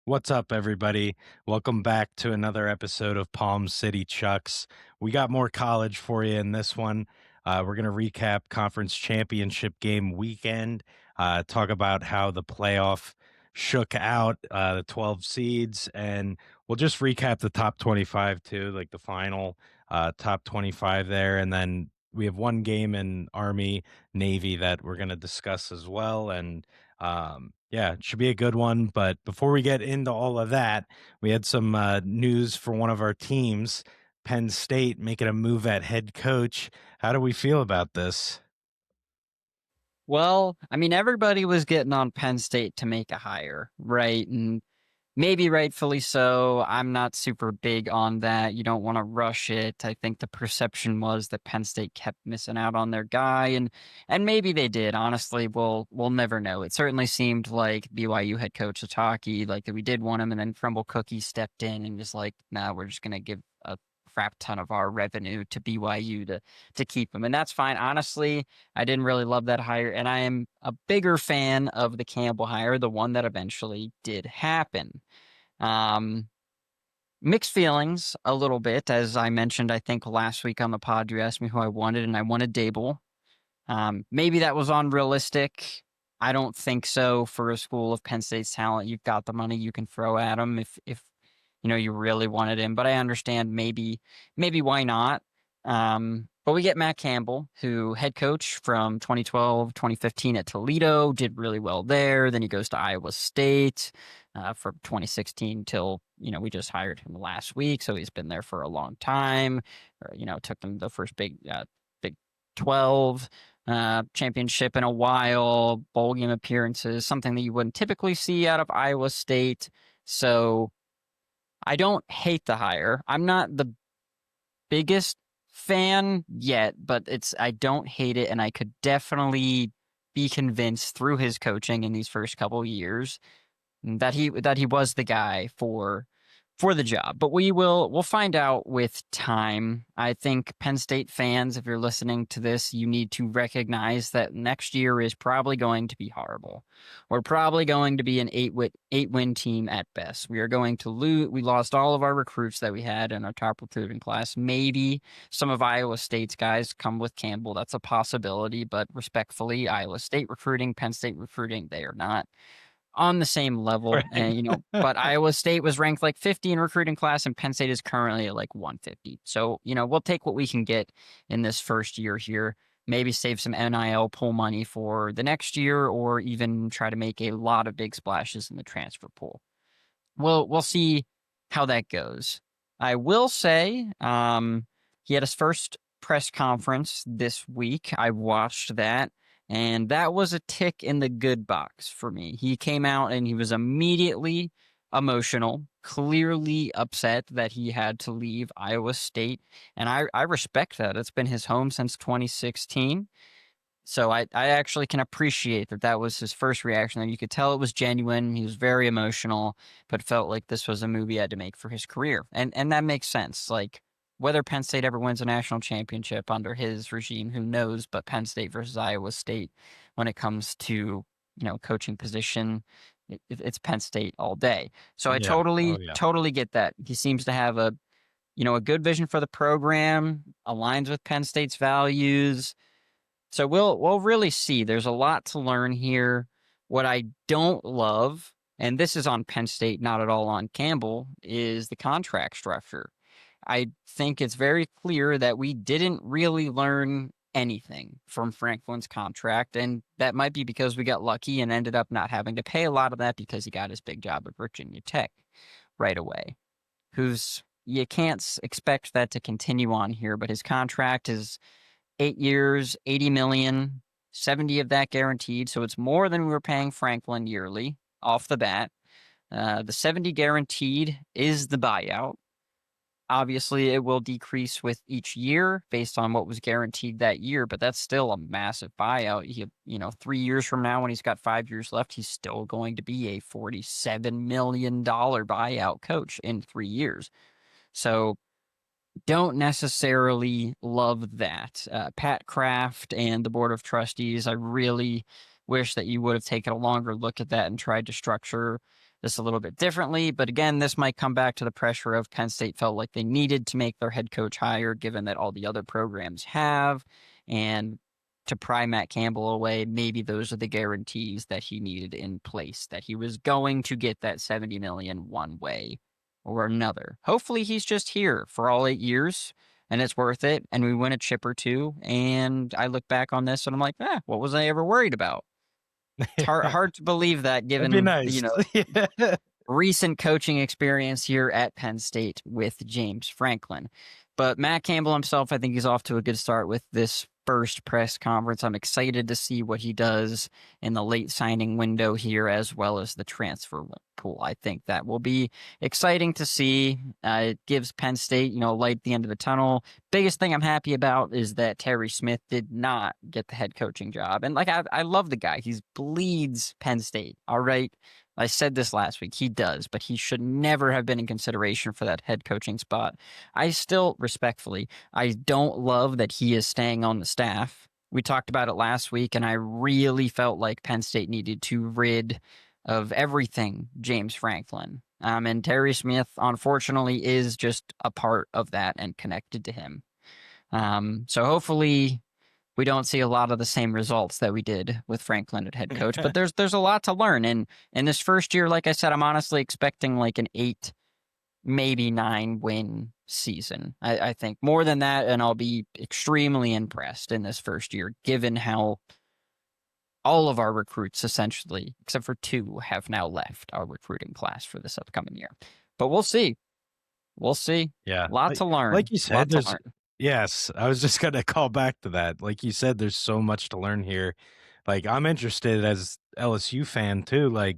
What's up, everybody? Welcome back to another episode of Palm City Chucks. We got more college for you in this one. We're going to recap conference championship game weekend, talk about how the playoff shook out the 12 seeds, and we'll just recap the top 25 too, like the final top 25 there. And then we have one game in Army Navy that we're going to discuss as well. And yeah, it should be a good one. But before we get into all of that, we had some news for one of our teams, Penn State, making a move at head coach. How do we feel about this? Well, I mean, everybody was getting on Penn State to make a hire, right? And maybe rightfully so. I'm not super big on that. You don't want to rush it. I think the perception was that Penn State kept missing out on their guy, and maybe they did. Honestly, we'll never know. It certainly seemed like BYU head coach Sataki, like that we did want him, and then Crumble Cookie stepped in and was like, "Nah, we're just gonna give a crap ton of our revenue to BYU to keep him," and that's fine. Honestly, I didn't really love that hire, and I am a bigger fan of the Campbell hire, the one that eventually did happen. Um, Mixed feelings a little bit, as I mentioned, I think last week on the pod, you asked me who I wanted, and I wanted Dable. Maybe that was unrealistic. I don't think so. For a school of Penn State's talent, you've got the money you can throw at him if you really wanted him. But I understand maybe why not. But we get Matt Campbell, who head coach from 2012, 2015 at Toledo, did really well there. Then he goes to Iowa State from 2016 till, we just hired him last week. So he's been there for a long time. Took them the first Big 12 championship in a while, bowl game appearances, something that you wouldn't typically see out of Iowa State. So I don't hate the hire. I'm not the biggest fan yet, but I don't hate it, and I could definitely be convinced through his coaching in these first couple years that he was the guy for the job. But we'll find out with time. I think Penn State fans, if you're listening to this, you need to recognize that next year is probably going to be horrible. We're probably going to be an eight-win team at best. We are going to lose. We lost all of our recruits that we had in our top recruiting class. Maybe some of Iowa State's guys come with Campbell. That's a possibility, but respectfully, Iowa State recruiting, Penn State recruiting, they are not on the same level. Right. And, but Iowa State was ranked like 50 in recruiting class, and Penn State is currently at like 150. So, we'll take what we can get in this first year here, maybe save some NIL pool money for the next year, or even try to make a lot of big splashes in the transfer pool. We'll see how that goes. I will say, he had his first press conference this week. I watched that, and that was a tick in the good box for me. He came out and he was immediately emotional, clearly upset that he had to leave Iowa State. And I respect that. It's been his home since 2016. So I actually can appreciate that was his first reaction. And you could tell it was genuine. He was very emotional, but felt like this was a move he had to make for his career. And that makes sense. Like, whether Penn State ever wins a national championship under his regime, who knows? But Penn State versus Iowa State, when it comes to, coaching position, it's Penn State all day. So I Yeah. Oh, totally, yeah. totally get that. He seems to have a good vision for the program, aligns with Penn State's values. So we'll really see. There's a lot to learn here. What I don't love, and this is on Penn State, not at all on Campbell, is the contract structure. I think it's very clear that we didn't really learn anything from Franklin's contract, and that might be because we got lucky and ended up not having to pay a lot of that because he got his big job at Virginia Tech right away. You can't expect that to continue on here, but his contract is 8 years, 80 million, 70 of that guaranteed. So it's more than we were paying Franklin yearly off the bat. The 70 guaranteed is the buyout. Obviously, it will decrease with each year based on what was guaranteed that year, but that's still a massive buyout. 3 years from now, when he's got 5 years left, he's still going to be a $47 million buyout coach in 3 years. So don't necessarily love that. Pat Kraft and the Board of Trustees, I really wish that you would have taken a longer look at that and tried to structure this a little bit differently. But again, this might come back to the pressure of Penn State felt like they needed to make their head coach hire, given that all the other programs have. And to pry Matt Campbell away, maybe those are the guarantees that he needed in place, that he was going to get that 70 million one way or another. Hopefully he's just here for all 8 years and it's worth it. And we win a chip or two. And I look back on this and I'm like, what was I ever worried about? It's hard to believe that That'd be given, nice. Yeah. recent coaching experience here at Penn State with James Franklin. But Matt Campbell himself, I think he's off to a good start with this first press conference. I'm excited to see what he does in the late signing window here, as well as the transfer pool. I think that will be exciting to see. It gives Penn State, light at the end of the tunnel. Biggest thing I'm happy about is that Terry Smith did not get the head coaching job. And I love the guy. He bleeds Penn State. All right. I said this last week. He does, but he should never have been in consideration for that head coaching spot. I still, respectfully, I don't love that he is staying on the staff. We talked about it last week, and I really felt like Penn State needed to rid of everything James Franklin. And Terry Smith, unfortunately, is just a part of that and connected to him. So hopefully we don't see a lot of the same results that we did with Franklin at head coach, but there's a lot to learn. And in this first year, like I said, I'm honestly expecting like an 8, maybe 9 win season. I think more than that, and I'll be extremely impressed in this first year, given how all of our recruits, essentially, except for 2, have now left our recruiting class for this upcoming year. But we'll see. We'll see. Yeah. Lot Like to learn. like you said, Lot to there's learn. yes, I was just gonna call back to that. Like you said, there's so much to learn here. Like, I'm interested as LSU fan too, like,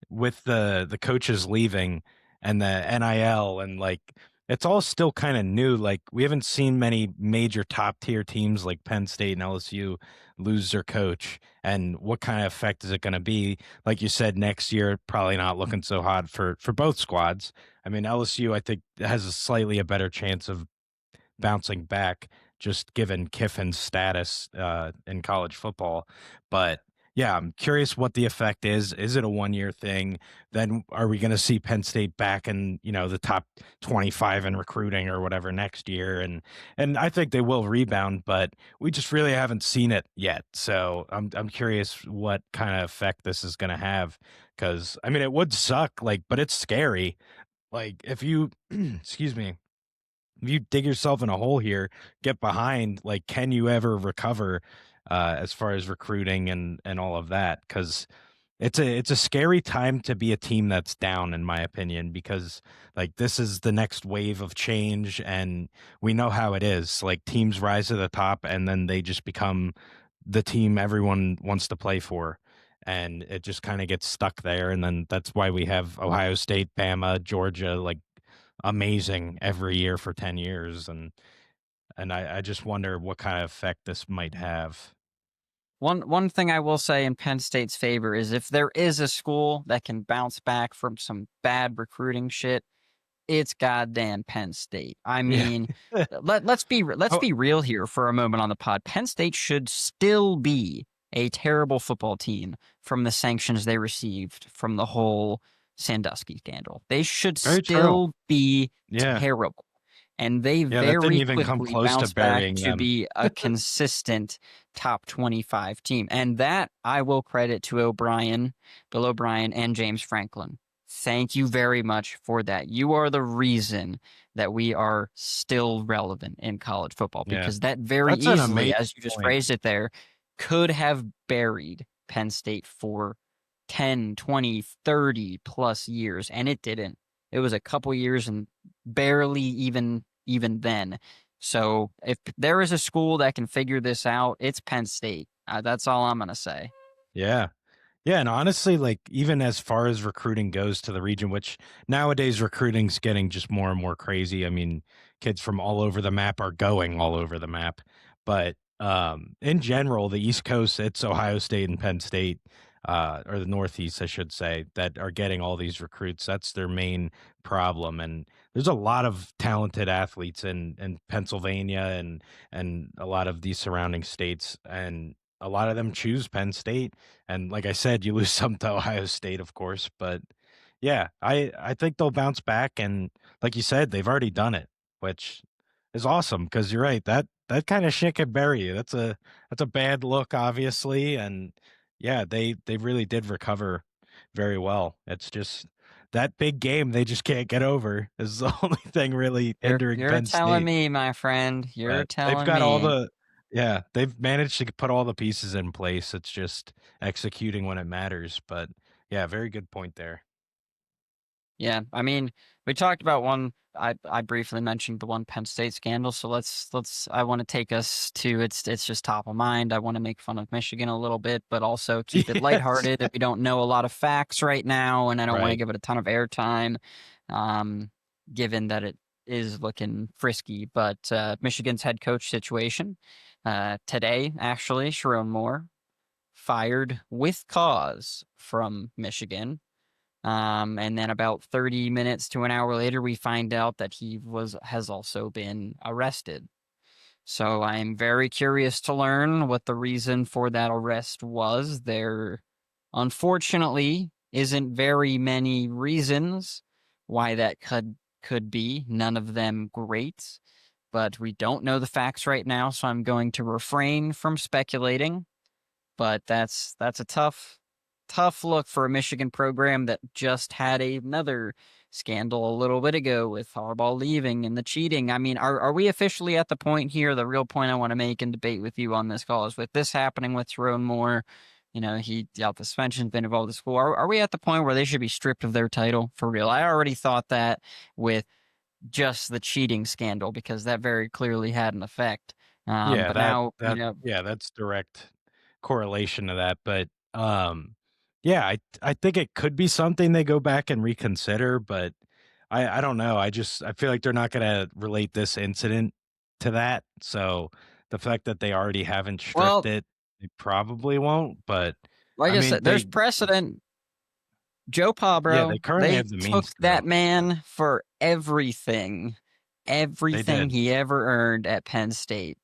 with the coaches leaving and the NIL and, like, it's all still kinda new, like, we haven't seen many major top tier teams like Penn State and LSU lose their coach, and what kind of effect is it gonna be? Like you said, next year, probably not looking so hot for both squads. I mean, LSU, I think, has a better chance of bouncing back just given Kiffin's status in college football. But yeah, I'm curious what the effect is. Is it a 1 year thing? Then are we going to see Penn State back in the top 25 in recruiting or whatever next year? And I think they will rebound, but we just really haven't seen it yet. So I'm curious what kind of effect this is going to have. Because I mean, it would suck, like, but it's scary. Like if you, excuse me, if you dig yourself in a hole here, get behind, like, can you ever recover as far as recruiting and all of that? Because it's a scary time to be a team that's down, in my opinion, because like this is the next wave of change, and we know how it is. Like teams rise to the top, and then they just become the team everyone wants to play for. And it just kind of gets stuck there. And then that's why we have Ohio State, Bama, Georgia, like amazing every year for 10 years, and I just wonder what kind of effect this might have. One thing I will say in Penn State's favor is if there is a school that can bounce back from some bad recruiting shit, it's goddamn Penn State. I Yeah. mean, let's Oh, be real here for a moment on the pod. Penn State should still be a terrible football team from the sanctions they received from the whole Sandusky scandal. They should very true. still be Yeah. terrible. And they Yeah, that didn't very even come quickly close to bounced back burying to them. be a consistent top 25 team. And that I will credit to Bill O'Brien, and James Franklin. Thank you very much for that. You are the reason that we are still relevant in college football, Yeah. because that very That's an easily, amazing as you just point. phrased it there, could have buried Penn State for 10, 20, 30 plus years. And it didn't. It was a couple years and barely even then. So if there is a school that can figure this out, it's Penn State. That's all I'm going to say. Yeah. Yeah, and honestly, like even as far as recruiting goes to the region, which nowadays recruiting's getting just more and more crazy. I mean, kids from all over the map are going all over the map. But in general, the East Coast, it's Ohio State and Penn State, or the Northeast, I should say, that are getting all these recruits. That's their main problem. And there's a lot of talented athletes in Pennsylvania and a lot of these surrounding states. And a lot of them choose Penn State, and like I said, you lose some to Ohio State, of course, but Yeah, I think they'll bounce back, and like you said, they've already done it, which is awesome. Because 'cause you're right, that kinda shit can bury you. That's a bad look, obviously, and yeah, they really did recover very well. It's just that big game they just can't get over is the only thing really hindering You're Penn telling State, me, my friend. You're but they've telling got all me. the yeah, they've managed to put all the pieces in place. It's just executing when it matters, but yeah, very good point there. Yeah, I mean, we talked about one. I briefly mentioned the one Penn State scandal, so let's. I want to take us to it's just top of mind. I want to make fun of Michigan a little bit, but also keep it Yes. lighthearted. If we don't know a lot of facts right now, and I don't want to Right. give it a ton of airtime, um, given that it is looking frisky. But Michigan's head coach situation today, actually, Sharon Moore fired with cause from Michigan, and then about 30 minutes to an hour later, we find out that has also been arrested. So I'm very curious to learn what the reason for that arrest was. There, unfortunately, isn't very many reasons why that could be. None of them great, but we don't know the facts right now, so I'm going to refrain from speculating. But that's a tough look for a Michigan program that just had another scandal a little bit ago with Harbaugh leaving and the cheating. I mean, are we officially at the point here? The real point I want to make and debate with you on this call is with this happening with Tyrone Moore. He out the suspension, been involved in school. Are we at the point where they should be stripped of their title for real? I already thought that with just the cheating scandal because that very clearly had an effect. Yeah, But that now, that yeah, that's direct correlation to that, but, yeah, I think it could be something they go back and reconsider, but I don't know, I feel like they're not gonna relate this incident to that, so the fact that they already haven't stripped well, it, they probably won't, but, like I I mean, said, there's precedent. Joe Pa, yeah, they bro, currently they have the took means to. that man for everything, They everything did. he ever earned at Penn State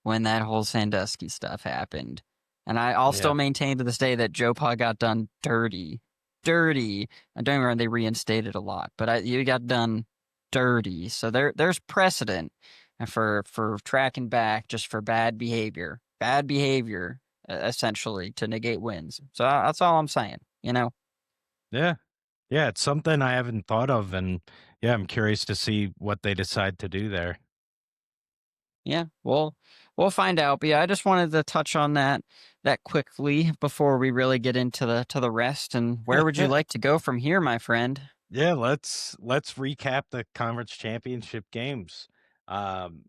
when that whole Sandusky stuff happened. And I'll Yeah. still maintain to this day that Joe Pa got done dirty. Dirty. I don't remember they reinstated a lot, but you got done dirty. So there's precedent for tracking back just for bad behavior. Bad behavior, essentially, to negate wins. So that's all I'm saying. Yeah. Yeah, it's something I haven't thought of, and, yeah, I'm curious to see what they decide to do there. Yeah, we'll find out. But yeah, I just wanted to touch on that quickly before we really get into the rest. And where would you like to go from here, my friend? Yeah, let's recap the conference championship games. Um,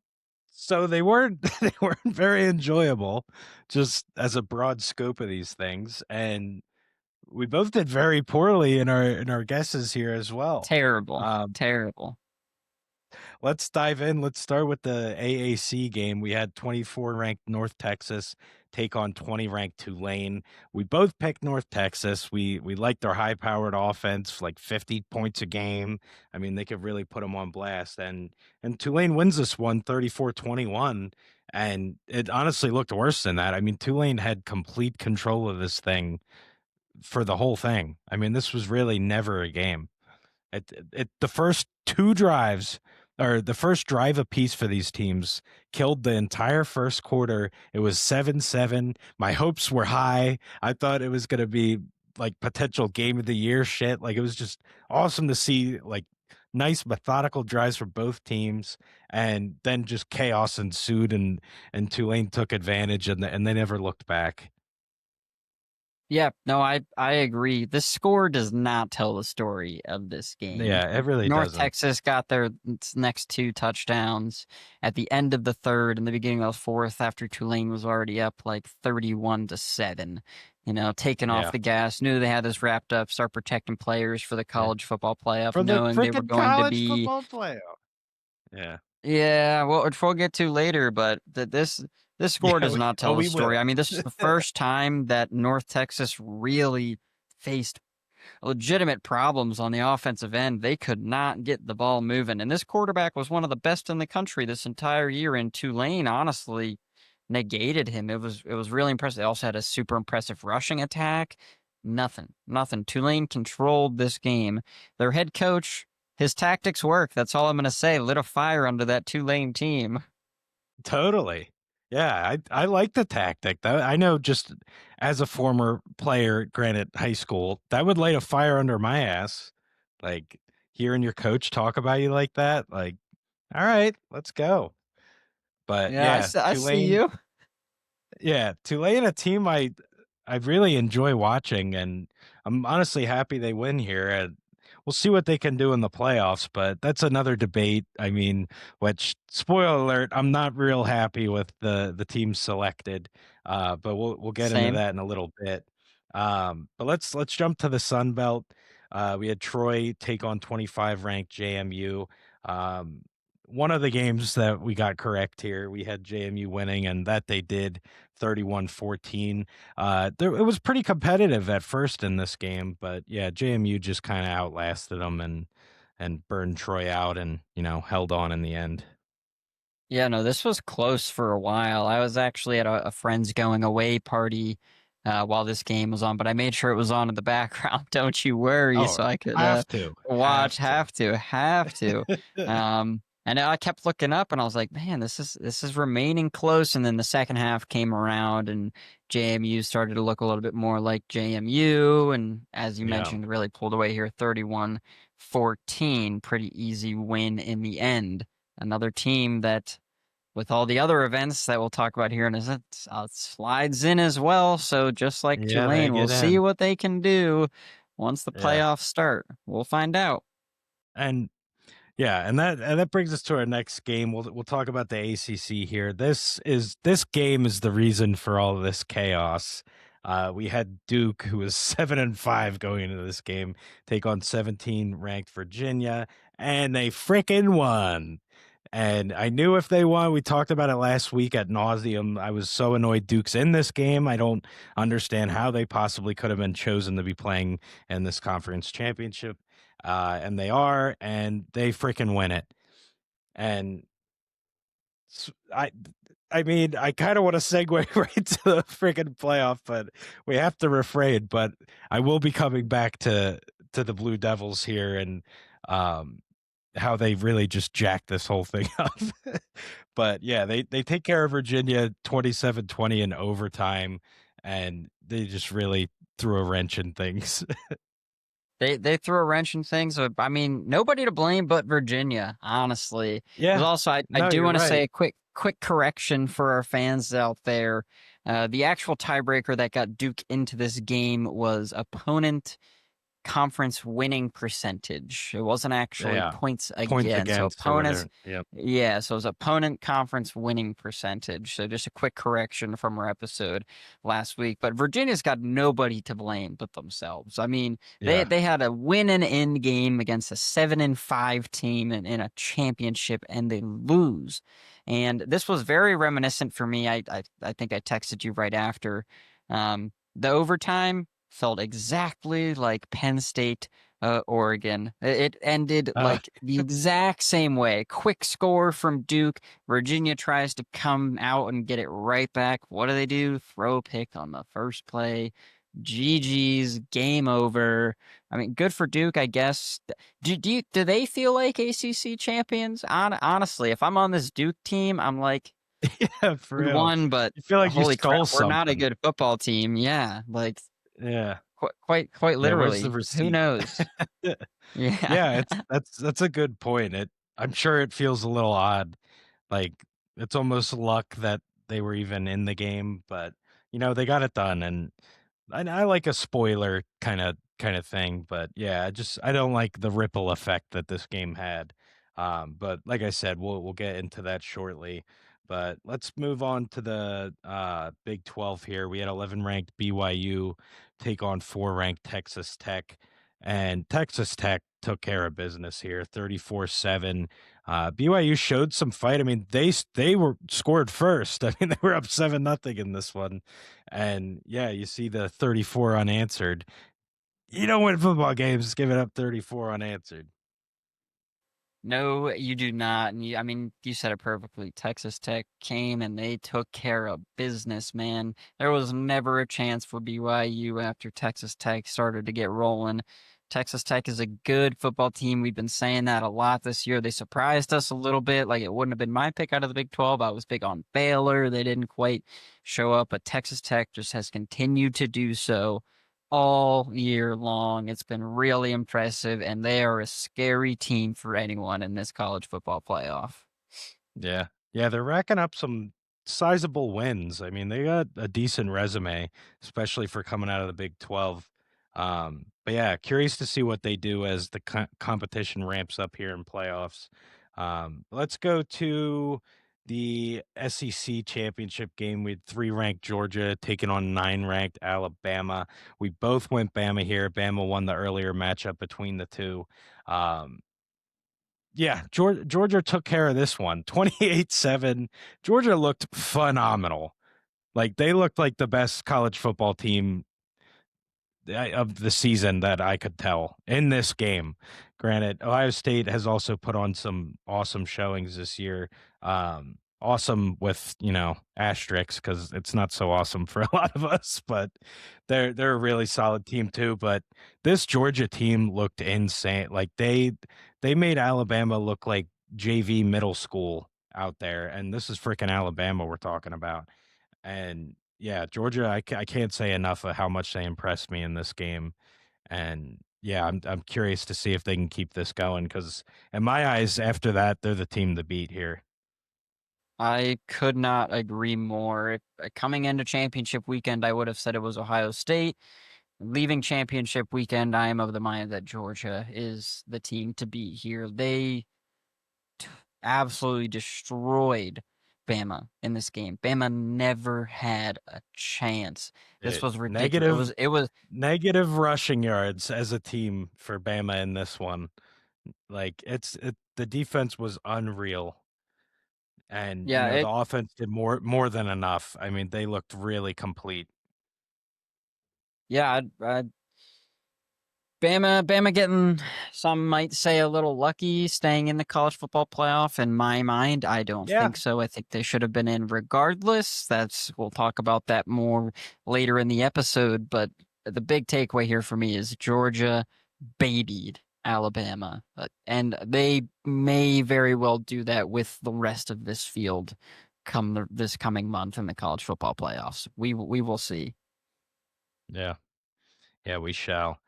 so they weren't they weren't very enjoyable, just as a broad scope of these things, and we both did very poorly in our guesses here as well. Terrible, Um, terrible, Let's dive in. Let's start with the AAC game. We had 24 ranked North Texas take on 20 ranked Tulane. We both picked North Texas. We liked their high powered offense, like 50 points a game. I mean, they could really put them on blast. And Tulane wins this one 34-21. And it honestly looked worse than that. I mean, Tulane had complete control of this thing for the whole thing. I mean, this was really never a game. The first 2 drives or the first drive apiece for these teams killed the entire first quarter. It was 7-7. My hopes were high. I thought it was gonna be, like, potential game of the year shit. Like, it was just awesome to see, like, nice methodical drives for both teams, and then just chaos ensued, and Tulane took advantage, and they never looked back. Yeah, no, I agree. The score does not tell the story of this game. Yeah, it really North doesn't. Texas got their next two touchdowns at the end of the third and the beginning of the fourth after Tulane was already up like 31-7. Taking off Yeah, the gas, knew they had this wrapped up, start protecting players for the yeah. college football playoff, For the knowing they were freaking going to college be. football playoff. Yeah. Yeah, well, which we'll get to later, but this score Yeah, does not tell the we story. I will. mean, this is the first time that North Texas really faced legitimate problems on the offensive end. They could not get the ball moving, and this quarterback was one of the best in the country this entire year. And Tulane honestly negated him. It was really impressive. They also had a super impressive rushing attack. Nothing, nothing. Tulane controlled this game. Their head coach, his tactics work. That's all I'm going to say. Lit a fire under that Tulane team. Totally. Yeah, I like the tactic. That I know just as a former player, granted high school, that would light a fire under my ass. Like hearing your coach talk about you like that, like, all right, let's go. But Yeah, yeah, I see Tulane, you. yeah, Tulane, a team I really enjoy watching, and I'm honestly happy they win here. And we'll see what they can do in the playoffs, but that's another debate. I mean, which spoiler alert, I'm not real happy with the team selected. But we'll get into Same. that in a little bit. But let's jump to the Sun Belt. We had Troy take on 25 ranked JMU. Um, one of the games that we got correct here, we had JMU winning, and that they did 31-14. It was pretty competitive at first in this game, but yeah, JMU just kind of outlasted them and burned Troy out, and held on in the end. Yeah, no, this was close for a while. I was actually at a friend's going away party while this game was on, but I made sure it was on in the background. Don't you worry, Oh, so I could have to, watch. have to. Have to. And I kept looking up, and I was like, "Man, this is remaining close." And then the second half came around, and JMU started to look a little bit more like JMU, and as you Yeah, mentioned, really pulled away here, 31-14. Pretty easy win in the end. Another team that with all the other events that we'll talk about here in a minute, slides in as well. So just like yeah, they Tulane, we'll get see in, what they can do once the yeah, playoffs start. We'll find out. and yeah, and that brings us to our next game. We'll talk about the ACC here. This game is the reason for all of this chaos. We had Duke, who was 7-5 going into this game, take on 17 ranked Virginia, and they freaking won. And I knew if they won, we talked about it last week at nauseum. I was so annoyed Duke's in this game. I don't understand how they possibly could have been chosen to be playing in this conference championship. And they are, and they freaking win it. And s- I, I mean, I kind of want to segue right to the freaking playoff, but we have to refrain. But I will be coming back to the Blue Devils here, and um, how they really just jacked this whole thing up. But yeah, they take care of Virginia 27-20 in overtime, and they just really threw a wrench in things. They threw a wrench in things. I mean, nobody to blame but Virginia, honestly. There's Yeah. also I No, do you're want to say right. a quick correction for our fans out there. The actual tiebreaker that got Duke into this game was opponent conference winning percentage. It wasn't actually Yeah. points Points against. So against or opponents, whatever. Yep. yeah, so it was opponent conference winning percentage. So just a quick correction from our episode last week. But Virginia's got nobody to blame but themselves. I mean, they Yeah. they had a win and end game against a 7-5 team in a championship, and they lose. And this was very reminiscent for me. I think I texted you right after. The overtime felt exactly like Penn State, Oregon. It ended Uh, like the exact same way. Quick score from Duke. Virginia tries to come out and get it right back. What do? Throw a pick on the first play. GG's, game over. I mean, good for Duke, I guess. Do they feel like ACC champions? Honestly, if I'm on this Duke team, I'm like, yeah, for we real. won, but You feel like you holy crap, stole we're not a something. good football team. Yeah, like Yeah. quite Yeah, where's the literally. Who receipt? knows? Yeah. Yeah, that's a good point. I'm sure it feels a little odd. Like it's almost luck that they were even in the game, but they got it done, and I like a spoiler kind of thing, but yeah, I don't like the ripple effect that this game had. But like I said, we'll get into that shortly. But let's move on to the Big 12 here. We had 11 ranked BYU take on 4 ranked Texas Tech, and Texas Tech took care of business here, 34-7. BYU showed some fight. I mean, they were scored first. I mean, they were up 7-0 in this one. And yeah, you see the 34 unanswered. You don't win football games giving up 34 unanswered. No, you do not. And I mean, you said it perfectly. Texas Tech came and they took care of business, man. There was never a chance for BYU after Texas Tech started to get rolling. Texas Tech is a good football team. We've been saying that a lot this year. They surprised us a little bit. Like it wouldn't have been my pick out of the Big 12. I was big on Baylor. They didn't quite show up, but Texas Tech just has continued to do so all year long. It's been really impressive, and they are a scary team for anyone in this college football playoff. Yeah. Yeah, they're racking up some sizable wins. I mean, they got a decent resume, especially for coming out of the Big 12. But yeah, curious to see what they do as the competition ramps up here in playoffs. Let's go to the SEC championship game. We had three ranked Georgia taking on nine ranked Alabama. We both went Bama here. Bama won the earlier matchup between the two. Um, yeah, Georgia took care of this one, 28-7. Georgia looked phenomenal. Like, they looked like the best college football team of the season that I could tell in this game. Granted, Ohio State has also put on some awesome showings this year. Awesome with, asterisks because it's not so awesome for a lot of us, but they're a really solid team too. But this Georgia team looked insane. Like they made Alabama look like JV middle school out there, and this is freaking Alabama we're talking about. And yeah, Georgia, I can't say enough of how much they impressed me in this game. And yeah, I'm curious to see if they can keep this going because in my eyes, after that, they're the team to beat here. I could not agree more. If, coming into championship weekend, I would have said it was Ohio State. Leaving championship weekend, I am of the mind that Georgia is the team to beat here. They absolutely destroyed Bama in this game. Bama never had a chance. This It, was ridiculous. negative It was negative rushing yards as a team for Bama in this one. Like the defense was unreal. And yeah, the it offense did more than enough. I mean, they looked really complete. yeah, Bama getting, some might say, a little lucky staying in the college football playoff. In my mind, I don't Yeah. think so. I think they should have been in regardless. We'll talk about that more later in the episode. But the big takeaway here for me is Georgia babied Alabama, and they may very well do that with the rest of this field this coming month in the college football playoffs. We will see. Yeah. Yeah, we shall.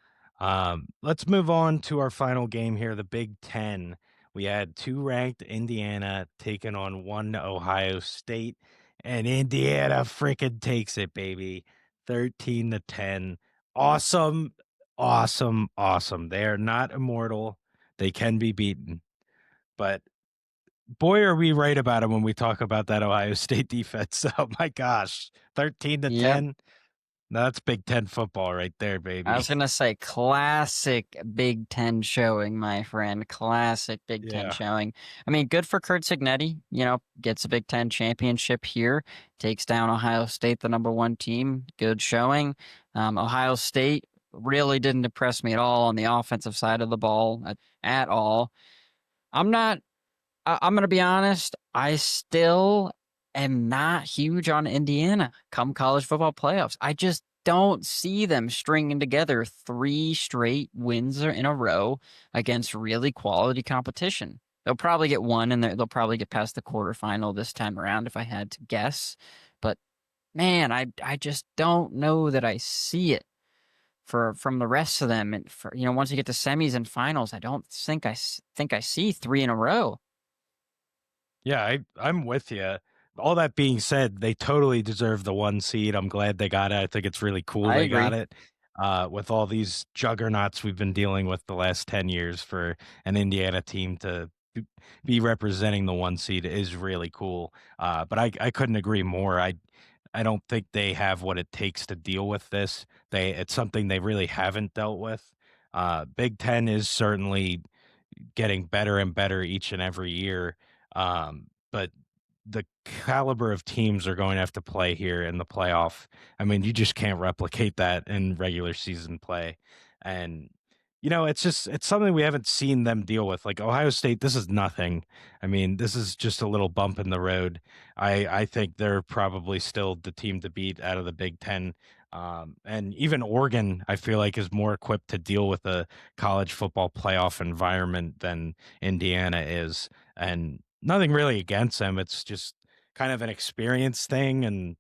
Let's move on to our final game here, the Big Ten. We had two ranked Indiana taking on one Ohio State, and Indiana freaking takes it, baby. 13-10. Awesome, awesome, awesome. They are not immortal. They can be beaten. But boy, are we right about it when we talk about that Ohio State defense. Oh my gosh. 13 to Yep. 10. That's Big Ten football right there, I baby. was gonna say classic Big Ten showing, my friend. Classic Big Ten Yeah. showing. I mean, good for Kurt Signetti. Gets a Big Ten championship here. Takes down Ohio State, the number one team. Good showing. Ohio State really didn't impress me at all on the offensive side of the ball at all. I'm not I'm going to be honest. I still am not huge on Indiana come college football playoffs. I just don't see them stringing together three straight wins in a row against really quality competition. They'll probably get one and they'll probably get past the quarterfinal this time around if I had to guess. But man, I just don't know that I see it from the rest of them. And once you get to semis and finals, I don't think think I see three in a row. Yeah, I'm with you. All that being said, they totally deserve the one seed. I'm glad they got it. I think it's really cool I they got agree. it. With all these juggernauts we've been dealing with the last 10 years for an Indiana team to be representing the one seed is really cool. But I couldn't agree more. I don't think they have what it takes to deal with this. It's something they really haven't dealt with. Big Ten is certainly getting better and better each and every year. But the caliber of teams are going to have to play here in the playoff. I mean, you just can't replicate that in regular season play. And it's something we haven't seen them deal with. Like Ohio State, this is nothing. I mean, this is just a little bump in the road. I think they're probably still the team to beat out of the Big Ten. And even Oregon, I feel like, is more equipped to deal with a college football playoff environment than Indiana is. And nothing really against them. It's just kind of an experience thing. And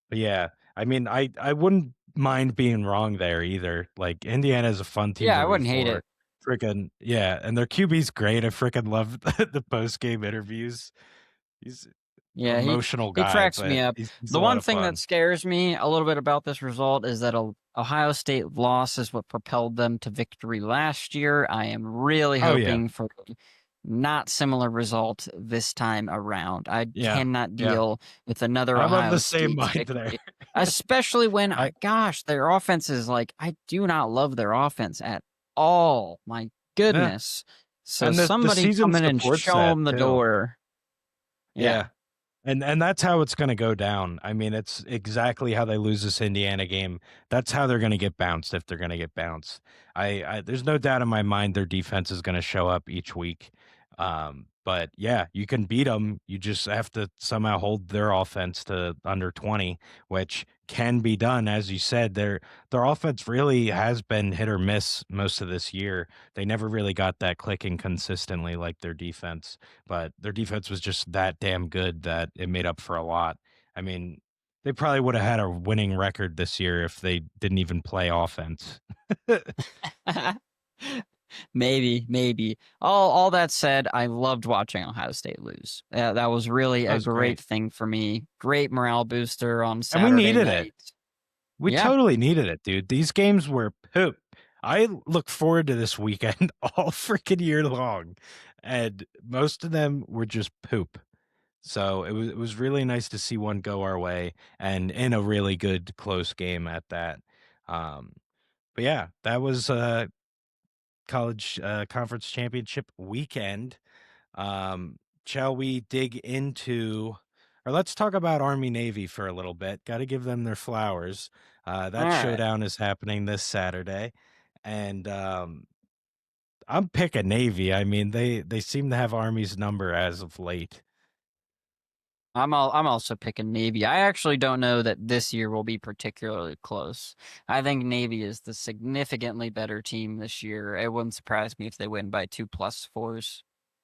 but yeah, I mean, I wouldn't mind being wrong there either. Like Indiana is a fun team Yeah, to I root wouldn't hate for. it. Freaking yeah, and their QB's great. I freaking love the post game interviews. He's an Yeah, emotional he guy, cracks me but up. he's a The lot one of thing that fun. scares me a little bit about this result is that Ohio State loss is what propelled them to victory last year. I am really Oh yeah, hoping for a not similar result this time around. I yeah, cannot yeah. deal with another I'm of Ohio the same State mind there. victory, especially when, I gosh, their offense is like, I do not love their offense at all. My yeah, goodness. So and the somebody season come in and supports show that them the too. door. Yeah. Yeah. And that's how it's going to go down. I mean, it's exactly how they lose this Indiana game. That's how they're going to get bounced if they're going to get bounced. I there's no doubt in my mind their defense is going to show up each week. But yeah, you can beat them. You just have to somehow hold their offense to under 20, which can be done. As you said, their offense really has been hit or miss most of this year. They never really got that clicking consistently like their defense, but their defense was just that damn good that it made up for a lot. I mean, they probably would have had a winning record this year if they didn't even play offense. That Maybe, maybe. All that said, I loved watching Ohio State lose. That was really a was great. great thing for me. Great morale booster on And we Saturday needed it. night. We Yeah, totally needed it, dude. These games were poop. I look forward to this weekend all freaking year long, and most of them were just poop. So it was really nice to see one go our way and in a really good close game at that. Um, but yeah, that was college conference championship weekend. Um, shall we dig into, or let's talk about Army Navy for a little bit? Got to give them their flowers. all That right. showdown is happening this Saturday, and I'm picking Navy. I mean, they seem to have Army's number as of late. I'm also picking Navy. I actually don't know that this year will be particularly close. I think Navy is the significantly better team this year. It wouldn't surprise me if they win by 2+4s.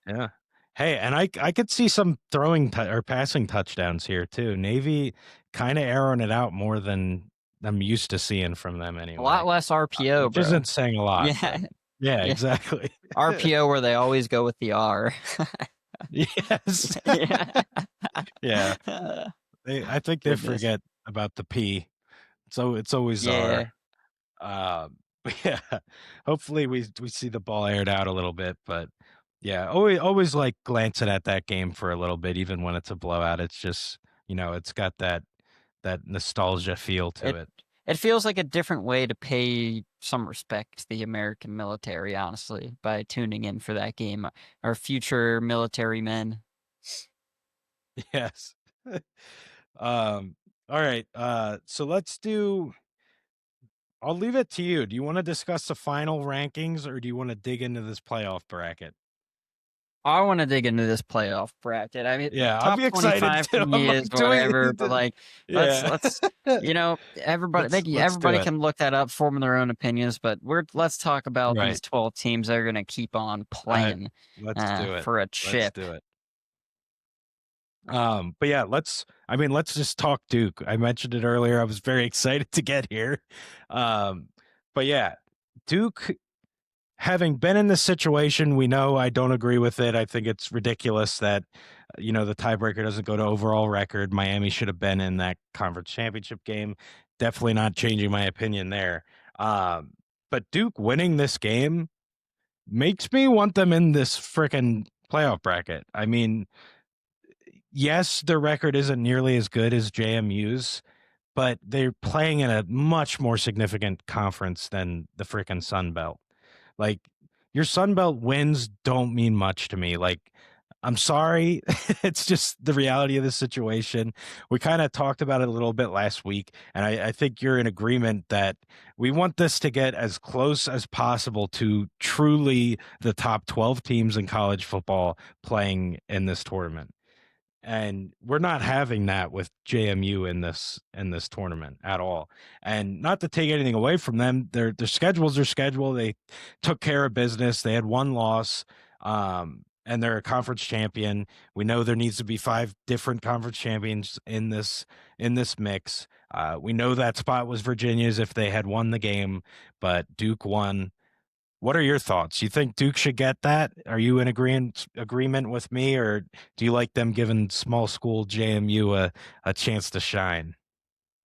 Yeah. Hey, and I could see some throwing or passing touchdowns here too. Navy kind of arrowing it out more than I'm used to seeing from them A lot anyway. less RPO, Which bro. isn't saying a lot, Yeah, but yeah, yeah. exactly. RPO where they always go with the R. Yes. Yeah. Yeah. I think they Goodness. forget about the P. So it's always Yeah. R. But yeah, hopefully we see the ball aired out a little bit, but yeah, always like glancing at that game for a little bit, even when it's a blowout. It's just, it's got that nostalgia feel to It it. it feels like a different way to pay some respect to the American military, honestly, by tuning in for that game. Our future military men. Yes. All right. So let's do I'll leave it to you. Do you want to discuss the final rankings or do you want to dig into this playoff bracket? I want to dig into this playoff bracket. I mean, Yeah, I'm top excited 25 to too. I'm me is like doing whatever, but the like yeah. let's everybody Let's do everybody it. can look that up, form their own opinions, but let's talk about these Right. 12 teams that are going to keep on I playing Let's do it. for a Let's chip. do it. But yeah, let's just talk Duke. I mentioned it earlier. I was very excited to get here. Um, but yeah, Duke, having been in this situation, we know I don't agree with it. I think it's ridiculous that the tiebreaker doesn't go to overall record. Miami should have been in that conference championship game. Definitely not changing my opinion there. Um, but Duke winning this game makes me want them in this freaking playoff bracket. I mean, yes, their record isn't nearly as good as JMU's, but they're playing in a much more significant conference than the freaking Sun Belt. Like, your Sun Belt wins don't mean much to me. Like, I'm sorry. It's just the reality of the situation. We kind of talked about it a little bit last week, and I think you're in agreement that we want this to get as close as possible to truly the top 12 teams in college football playing in this tournament. And we're not having that with JMU in this tournament at all. And not to take anything away from them, their schedule's their schedule. They took care of business. They had one loss, and they're a conference champion. We know there needs to be five different conference champions in this mix. We know that spot was Virginia's if they had won the game, but Duke won. What are your thoughts? You think Duke should get that? Are you in agreement with me, or do you like them giving small school JMU a chance to shine?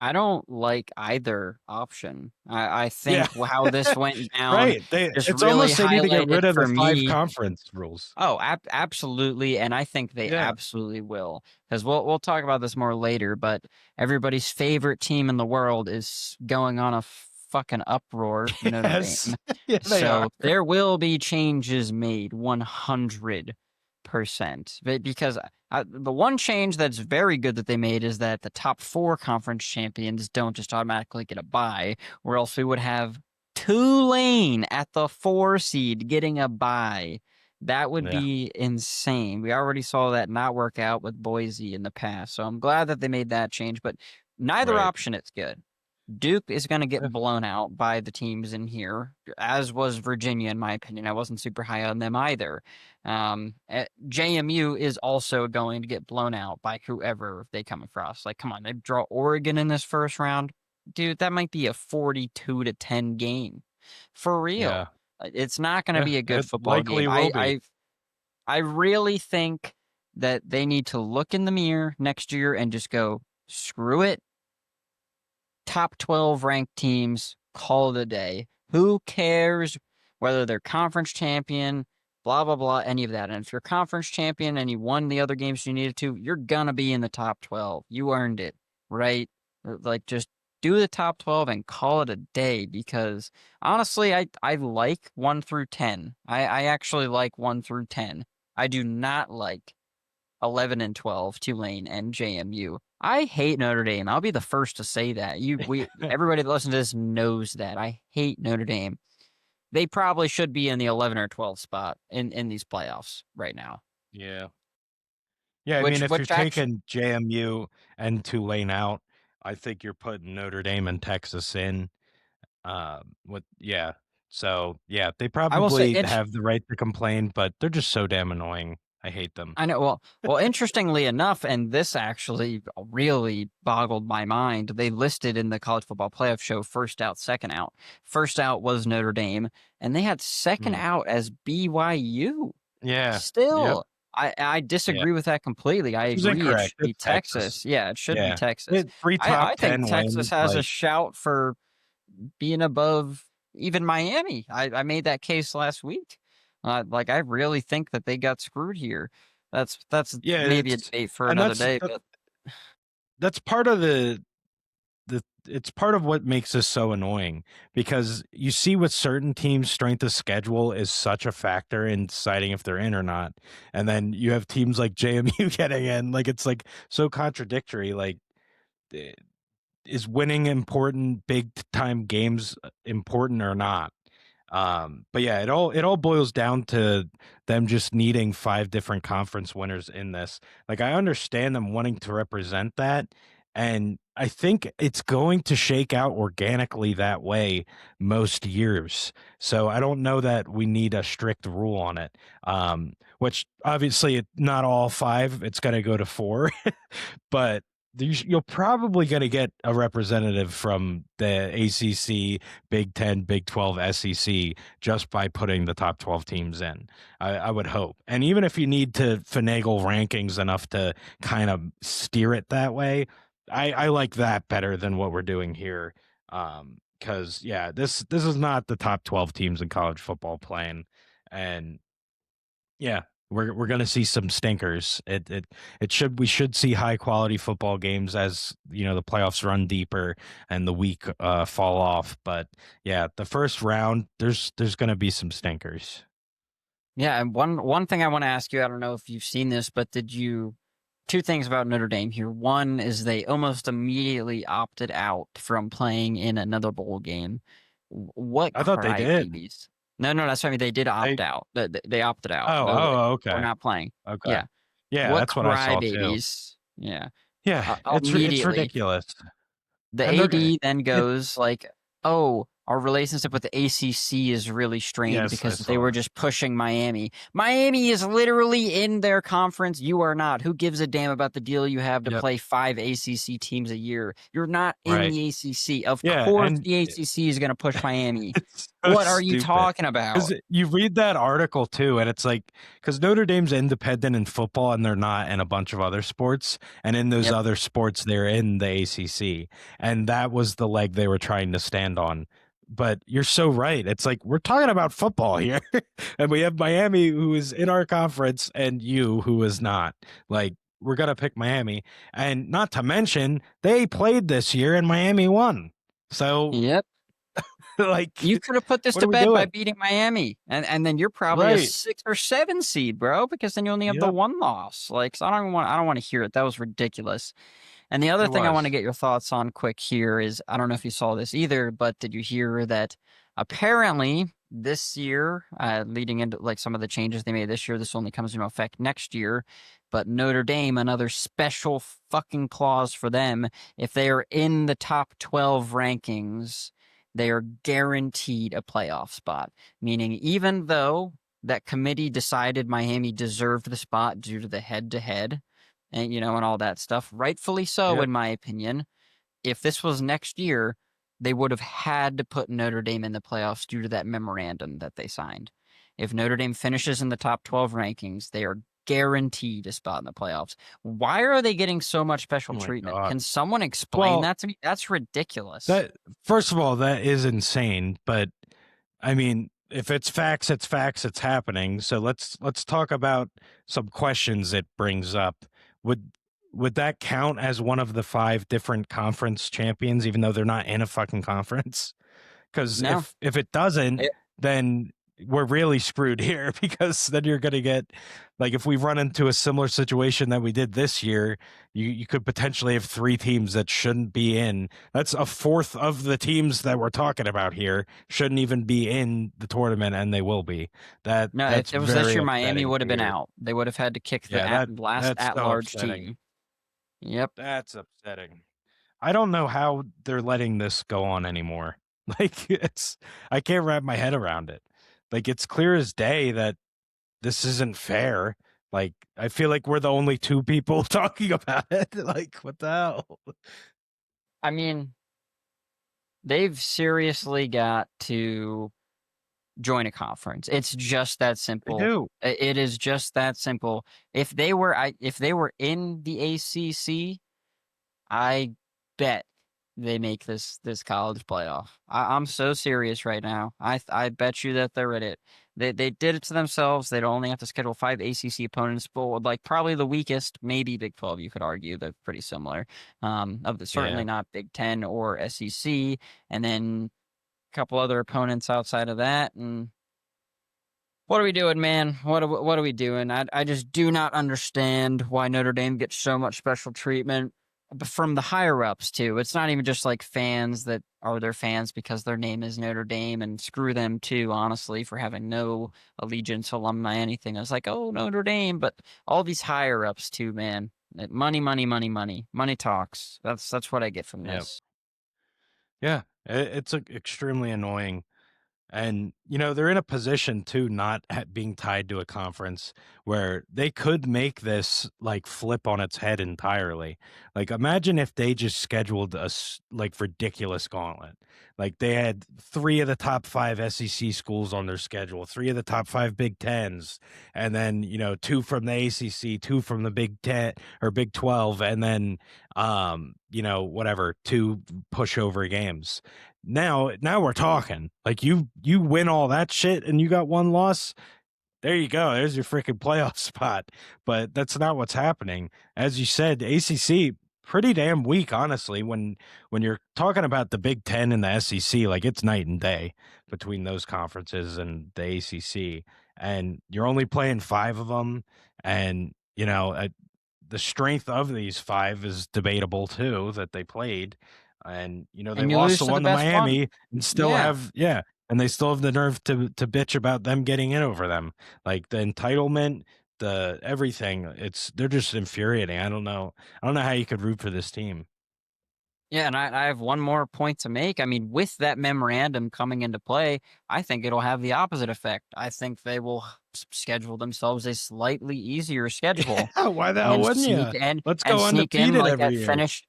I don't like either option. I Yeah, think how this went down right. just It's really almost they need to get highlighted rid of the for five me. conference rules. Oh, absolutely, and I think they Yeah. absolutely will, because we'll talk about this more later, but everybody's favorite team in the world is going on a fucking uproar, Notre Yes. Dame. Yeah, they are. So there will be changes made 100%. Because the one change that's very good that they made is that the top 4 conference champions don't just automatically get a bye, or else we would have Tulane at the 4 seed getting a bye. That would Yeah. be insane. We already saw that not work out with Boise in the past, so I'm glad that they made that change, but neither Right. option is good. Duke is going to get Yeah. blown out by the teams in here, as was Virginia, in my opinion. I wasn't super high on them either. JMU is also going to get blown out by whoever they come across. Like, come on, they draw Oregon in this first round. Dude, that might be a 42-10 game. For real. Yeah. It's not going to Yeah. be a good It football likely game. will be. I really think that they need to look in the mirror next year and just go, screw it, top 12 ranked teams, call it a day. Who cares whether they're conference champion, blah, blah, blah, any of that. And if you're conference champion and you won the other games you needed to, you're going to be in the top 12. You earned it, right? Like, just do the top 12 and call it a day, because honestly, I like 1 through 10. I actually like 1 through 10. I do not like 11 and 12, Tulane and JMU. I hate Notre Dame. I'll be the first to say that. Everybody that listens to this knows that. I hate Notre Dame. They probably should be in the 11 or 12 spot in these playoffs right now. Yeah. Yeah, I mean, Which if you're which actually taking JMU and Tulane out, I think you're putting Notre Dame and Texas in. With yeah. So, yeah, they I will say probably have the right to complain, but they're just so damn annoying. I hate them. I know. Well, interestingly enough, and this actually really boggled my mind. They listed in the college football playoff show first out, second out. First out was Notre Dame, and they had second Mm. out as BYU. Yeah. Yep. Still, I Yeah. disagree with that completely. I Which is agree it incorrect. should be It's Texas. Texas. Yeah, it should be Yeah. Texas. It 3 top I think 10 Texas wins, has a like shout for being above even Miami. I made that case last week. Like, I really think that they got screwed here. That's yeah, maybe a it's debate for and another day, but that's part of the it's part of what makes this so annoying because you see with certain teams strength of schedule is such a factor in deciding if they're in or not, and then you have teams like JMU getting in, like it's like so contradictory. Like, eh, is winning important big time games important or not? But yeah, it all boils down to them just needing five different conference winners in this. Like, I understand them wanting to represent that, and I think it's going to shake out organically that way most years. So I don't know that we need a strict rule on it. Which obviously not all five, it's going to go to four, but you're probably going to get a representative from the ACC, Big Ten, Big 12, SEC just by putting the top 12 teams in. I would hope. And even if you need to finagle rankings enough to kind of steer it that way, I like that better than what we're doing here. Because yeah, this is not the top 12 teams in college football playing, and yeah, we're gonna see some stinkers. It should we should see high quality football games as the playoffs run deeper and the week fall off. But yeah, the first round there's gonna be some stinkers. Yeah, and one thing I want to ask you, I don't know if you've seen this, but two things about Notre Dame here. One is they almost immediately opted out from playing in another bowl game. What I thought they did. crybabies? No, no, that's what I mean. They did They opt out. They opted out. Oh, They're like, oh, we're okay. not playing. Okay. Yeah. Yeah, What that's what I saw too. crybabies? Yeah. Yeah, it's Immediately. ridiculous. The And they're gonna AD then it goes like, "Oh, our relationship with the ACC is really strained Yes, I because they saw were that. just pushing Miami. Miami is literally in their conference. You are not. Who gives a damn about the deal you have to Yep, play 5 ACC teams a year? You're not in right. the ACC. Of Yeah, course, and the ACC is going to push Miami. it's so What are you stupid talking about?" because you read that article too, and it's like because Notre Dame's independent in football, and they're not in a bunch of other sports, and in those Yep. other sports, they're in the ACC, and that was the leg they were trying to stand on. But you're so right. It's like we're talking about football here, and we have Miami who is in our conference, and you who is not. Like we're gonna pick Miami, and not to mention they played this year, and Miami won. So Yep. You like, could have put this what to are we bed by doing? beating Miami, and then you're probably a Right. 6 or 7 seed, bro, because then you only have the Yep. one loss. Like, so I don't wanna hear it. That was ridiculous. And the other It thing I wanna was. get your thoughts on quick here is, I don't know if you saw this either, but did you hear that apparently this year, leading into, like, some of the changes they made this year, this only comes into effect next year, but Notre Dame, another special fucking clause for them, if they are in the top 12 rankings, they are guaranteed a playoff spot, meaning even though that committee decided Miami deserved the spot due to the head-to-head and, and all that stuff, rightfully so, Yep. in my opinion, if this was next year, they would have had to put Notre Dame in the playoffs due to that memorandum that they signed. If Notre Dame finishes in the top 12 rankings, they are guaranteed a spot in the playoffs. Why are they getting so much special Oh my treatment? god. Can someone explain Well, that to me? That's ridiculous. that first of all, that is insane, but I mean, if it's facts, it's facts, it's happening. So let's talk about some questions it brings up. Would would that count as one of the five different conference champions, even though they're not in a fucking conference? Because No. if it doesn't, then we're really screwed here because then you're going to get like if we run into a similar situation that we did this year, you could potentially have three teams that shouldn't be in. That's a fourth of the teams that we're talking about here shouldn't even be in the tournament, and they will be. No, if That's it was this very year, Miami upsetting would to have been hear. out. They would have had to kick the Yeah, last that's so at-large upsetting. team. Yep. That's upsetting. I don't know how they're letting this go on anymore. Like it's I can't wrap my head around it. Like it's clear as day that this isn't fair. Like I feel like we're the only two people talking about it. Like what the hell? I mean, they've seriously got to join a conference. It's just that They simple. do. It is just that simple. If they were in the ACC, I bet they make this college playoff. I'm so serious right now. I bet you that they're in it. They did it to themselves. They'd only have to schedule 5 ACC opponents, but like probably the weakest, maybe Big 12. You could argue they're pretty similar. Of the certainly Yeah. not Big 10 or SEC, and then a couple other opponents outside of that. And what are we doing, man? What are we doing? I just do not understand why Notre Dame gets so much special treatment from the higher ups too. It's not even just like fans that are their fans because their name is Notre Dame, and screw them too, honestly, for having no allegiance, alumni, anything. I was like, oh, Notre Dame, but all these higher ups too, man. Money, money, money, money, money talks. That's what I get from Yeah. this. Yeah. It's extremely annoying. And, they're in a position too, not being tied to a conference where they could make this like flip on its head entirely. Like, imagine if they just scheduled like ridiculous gauntlet. Like, they had three of the top five SEC schools on their schedule, three of the top five Big Tens, and then, two from the ACC, two from the Big Ten or Big 12, and then, whatever, two pushover games. Now we're talking. Like you win all that shit and you got one loss. There you go. There's your freaking playoff spot. But that's not what's happening. As you said, ACC pretty damn weak, honestly. When you're talking about the Big Ten and the SEC, like it's night and day between those conferences and the ACC, and you're only playing five of them, and the strength of these five is debatable too that they played, and they And you lost lose the to the one to best one. Miami and still Yeah. have and they still have the nerve to bitch about them getting in over them, like the entitlement, the everything. They're just infuriating. I don't know how you could root for this team. Yeah, and I have one more point to make. I mean, with that memorandum coming into play, I think it'll have the opposite effect. I think they will schedule themselves a slightly easier schedule Yeah, why the hell wouldn't you? Let's and go sneak in undefeated like every that year. finish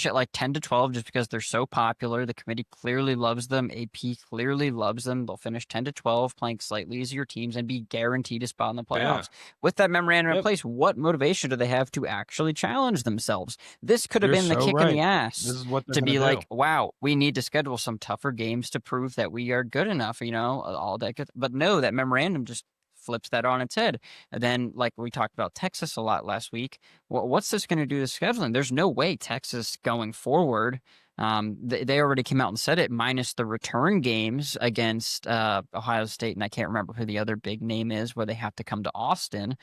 at like 10 to 12 just because they're so popular. The committee clearly loves them. AP clearly loves them. They'll finish 10 to 12 playing slightly easier teams and be guaranteed a spot in the Yeah. playoffs. With that memorandum in Yep. place, what motivation do they have to actually challenge themselves? This could have You're been the so kick in the right. This ass is what they're to gonna be do. like, wow, we need to schedule some tougher games to prove that we are good enough, all that. But no, that memorandum just flips that on its head. And then, like we talked about Texas a lot last week, what's this going to do to scheduling? There's no way Texas going forward. They already came out and said it, minus the return games against Ohio State, and I can't remember who the other big name is, where they have to come to Austin.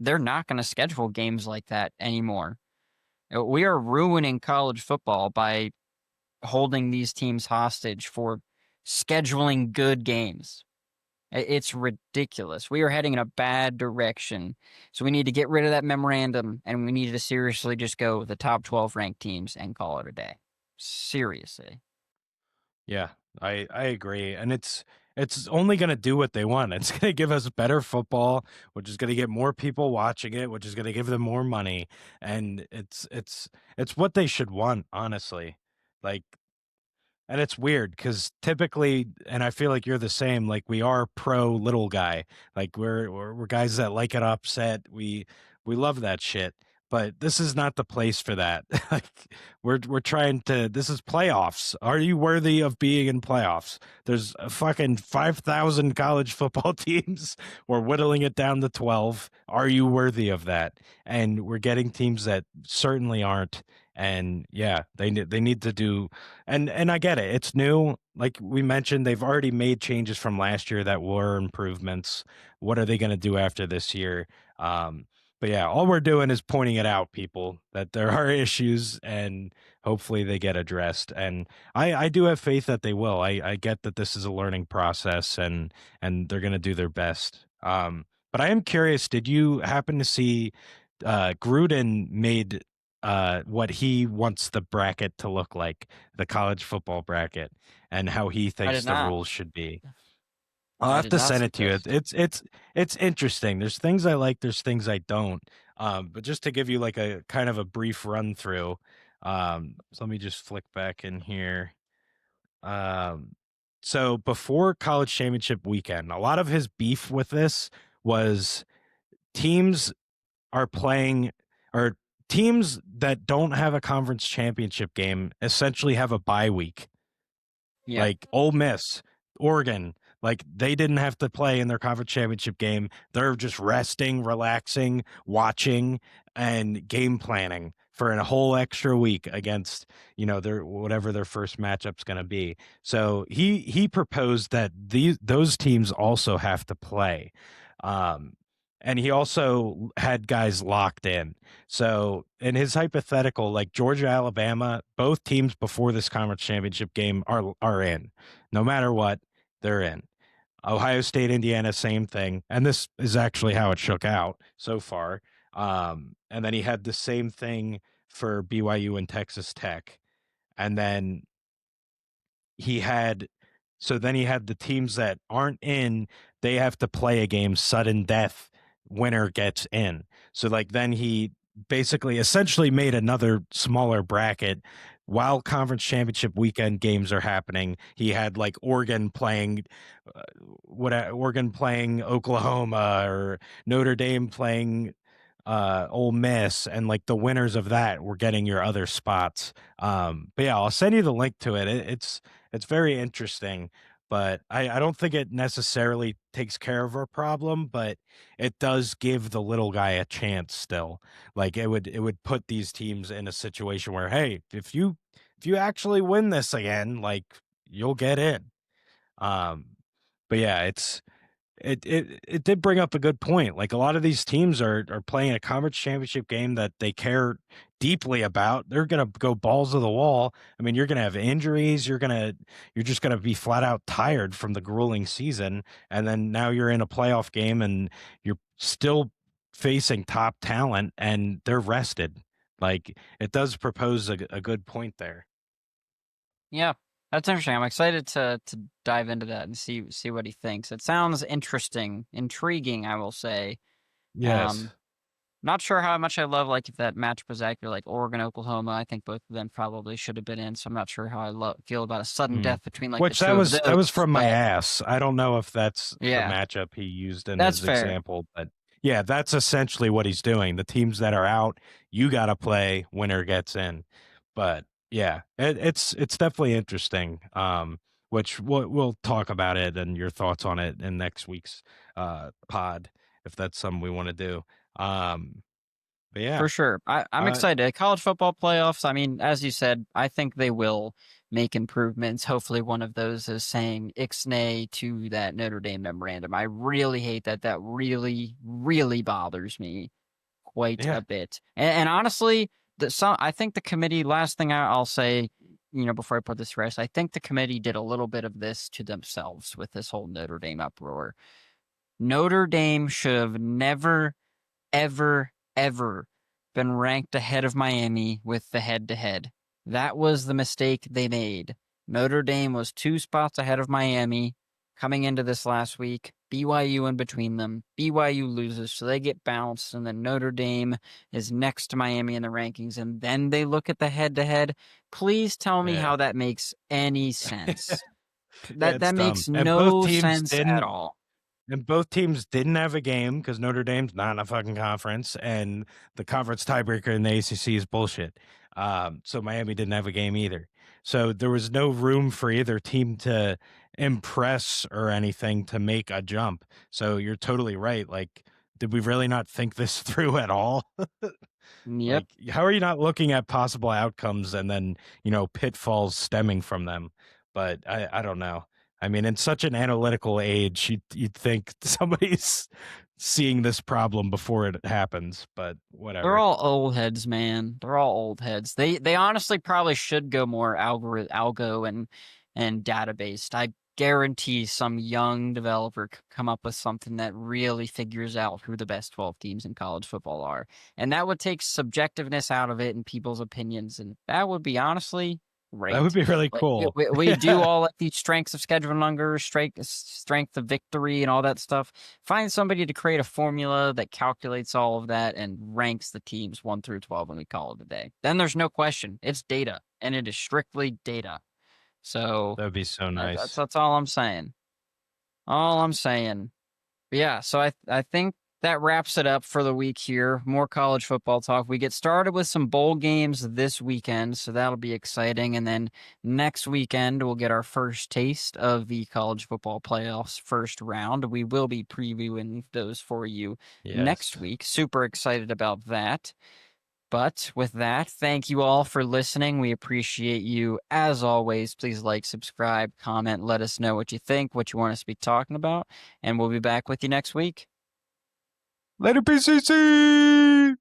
They're not going to schedule games like that anymore. We are ruining college football by holding these teams hostage for scheduling good games. It's ridiculous. We are heading in a bad direction. So we need to get rid of that memorandum and we need to seriously just go with the top 12 ranked teams and call it a day. Seriously. Yeah, I agree, and it's only gonna do what they want. It's gonna give us better football, which is gonna get more people watching it, which is gonna give them more money, and it's what they should want, honestly. Like, and it's weird because typically, and I feel like you're the same. Like we are pro little guy. Like we're guys that like it upset. We love that shit. But this is not the place for that. Like we're trying to. This is playoffs. Are you worthy of being in playoffs? There's a fucking 5,000 college football teams. We're whittling it down to 12. Are you worthy of that? And we're getting teams that certainly aren't. And yeah, they need to do, and I get it. It's new. Like we mentioned, they've already made changes from last year that were improvements. What are they going to do after this year? Um, but yeah, all we're doing is pointing it out, people, that there are issues and hopefully they get addressed. And I do have faith that they will. I get that this is a learning process and they're going to do their best. But I am curious, did you happen to see Gruden made what he wants the bracket to look like, the college football bracket, and how he I thinks did the not. rules should be. I'll I have did to not send see it to you. this. It's interesting. There's things I like, there's things I don't. But just to give you like a kind of a brief run through, so let me just flick back in here. Um, so before college championship weekend, a lot of his beef with this was teams are playing, or teams that don't have a conference championship game essentially have a bye week. Yeah. Like Ole Miss, Oregon, like they didn't have to play in their conference championship game. They're just resting, relaxing, watching, and game planning for a whole extra week against, their whatever their first matchup's going to be. So he proposed that those teams also have to play. Um and he also had guys locked in. So in his hypothetical, like Georgia, Alabama, both teams before this conference championship game are in. No matter what, they're in. Ohio State, Indiana, same thing. And this is actually how it shook out so far. And then he had the same thing for BYU and Texas Tech. And then he had then he had the teams that aren't in, they have to play a game, sudden death, winner gets in. So like then he basically essentially made another smaller bracket while conference championship weekend games are happening. He had like Oregon playing Oregon playing Oklahoma, or Notre Dame playing Ole Miss, and like the winners of that were getting your other spots. But yeah, I'll send you the link to it. It's very interesting. but I don't think it necessarily takes care of our problem, but it does give the little guy a chance still. Like it would put these teams in a situation where, hey, if you actually win this again, like you'll get in. Um, but yeah, it did bring up a good point. Like a lot of these teams are playing a conference championship game that they care deeply about. They're gonna go balls to the wall. I mean, you're gonna have injuries. You're just gonna be flat out tired from the grueling season, and then now you're in a playoff game and you're still facing top talent, and they're rested. Like it does propose a good point there. Yeah, that's interesting. I'm excited to dive into that and see what he thinks. It sounds interesting, intriguing, I will say. Yes. Um, Not sure how much I love, like, if that matchup was accurate, like Oregon, Oklahoma. I think both of them probably should have been in, so I'm not sure how feel about a sudden Mm. death between, like, the Which that 2 of was that was those, from my but ass. I don't know if that's the yeah, matchup he used in that's his fair, example, but yeah, that's essentially what he's doing. The teams that are out, you got to play, winner gets in. But yeah, it's definitely interesting. Which we'll talk about it and your thoughts on it in next week's pod if that's something we want to do. But yeah, for sure. I'm uh, excited. College football playoffs, I mean, as you said, I think they will make improvements. Hopefully one of those is saying ixnay to that Notre Dame memorandum. I really hate that. That really, really bothers me quite yeah, a bit. And honestly, I think the committee. Last thing I'll say, before I put this to rest, I think the committee did a little bit of this to themselves with this whole Notre Dame uproar. Notre Dame should have never, ever, ever been ranked ahead of Miami with the head to head. That was the mistake they made. Notre Dame was 2 spots ahead of Miami coming into this last week. BYU in between them. BYU loses, so they get bounced, and then Notre Dame is next to Miami in the rankings, and then they look at the head to head. Please tell me yeah. how that makes any sense. That It's dumb. makes no sense at all. And both teams didn't have a game because Notre Dame's not in a fucking conference, and the conference tiebreaker in the ACC is bullshit. So Miami didn't have a game either. So there was no room for either team to impress or anything to make a jump. So you're totally right. Like, did we really not think this through at all? Yep. Like, how are you not looking at possible outcomes and then, pitfalls stemming from them? But I don't know. I mean, in such an analytical age, you'd think somebody's seeing this problem before it happens, but They're whatever. all old heads, man. They're all old heads. They honestly probably should go more algo and databased. I guarantee some young developer could come up with something that really figures out who the best 12 teams in college football are. And that would take subjectiveness out of it and people's opinions. And that would be honestly That would great. be really Like we, cool. we, we do Yeah, all like these strengths of schedule numbers, strength of victory, and all that stuff. Find somebody to create a formula that calculates all of that and ranks the teams 1 through 12 and we call it a day. Then there's no question. It's data and it is strictly data. So that would be so that's nice. that's all I'm saying. All I'm saying. But yeah, so I think that wraps it up for the week here. More college football talk. We get started with some bowl games this weekend, so that'll be exciting. And then next weekend, we'll get our first taste of the college football playoffs first round. We will be previewing those for you next Yes. week. Super excited about that. But with that, thank you all for listening. We appreciate you as always. Please like, subscribe, comment, let us know what you think, what you want us to be talking about, and we'll be back with you next week. Later, PCC!